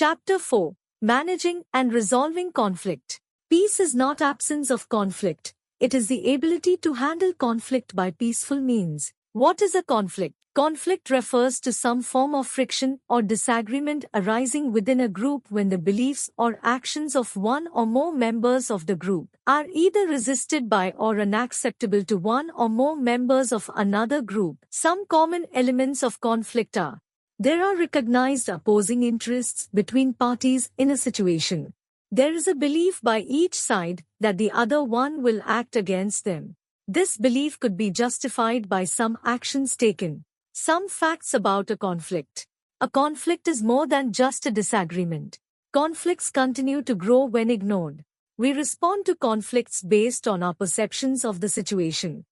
Chapter 4. Managing and Resolving Conflict. Peace is not absence of conflict. It is the ability to handle conflict by peaceful means. What is a conflict? Conflict refers to some form of friction or disagreement arising within a group when the beliefs or actions of one or more members of the group are either resisted by or unacceptable to one or more members of another group. Some common elements of conflict are: there are recognized opposing interests between parties in a situation. There is a belief by each side that the other one will act against them. This belief could be justified by some actions taken. Some facts about a conflict. A conflict is more than just a disagreement. Conflicts continue to grow when ignored. We respond to conflicts based on our perceptions of the situation.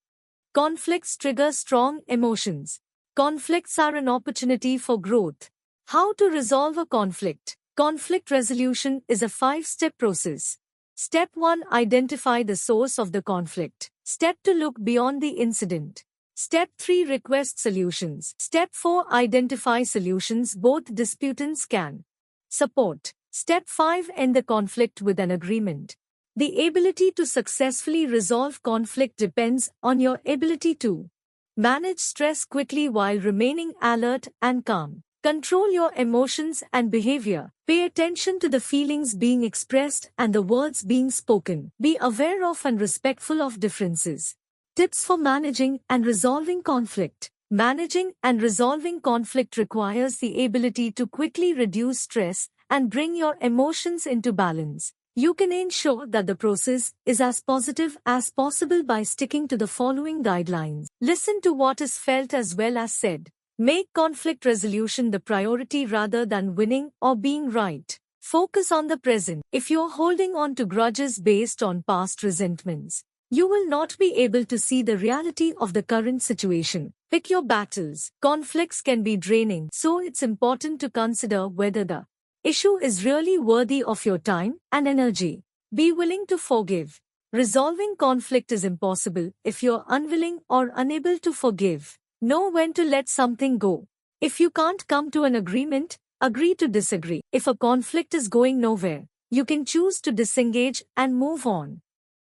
Conflicts trigger strong emotions. Conflicts are an opportunity for growth. How to resolve a conflict? Conflict resolution is a 5-step process. Step 1. Identify the source of the conflict. Step 2. Look beyond the incident. Step 3. Request solutions. Step 4. Identify solutions both disputants can support. Step 5. End the conflict with an agreement. The ability to successfully resolve conflict depends on your ability to manage stress quickly while remaining alert and calm. Control your emotions and behavior. Pay attention to the feelings being expressed and the words being spoken. Be aware of and respectful of differences. Tips for managing and resolving conflict. Managing and resolving conflict requires the ability to quickly reduce stress and bring your emotions into balance. You can ensure that the process is as positive as possible by sticking to the following guidelines. Listen to what is felt as well as said. Make conflict resolution the priority rather than winning or being right. Focus on the present. If you're holding on to grudges based on past resentments, you will not be able to see the reality of the current situation. Pick your battles. Conflicts can be draining, so it's important to consider whether the issue is really worthy of your time and energy. Be willing to forgive. Resolving conflict is impossible if you're unwilling or unable to forgive. Know when to let something go. If you can't come to an agreement, agree to disagree. If a conflict is going nowhere, you can choose to disengage and move on.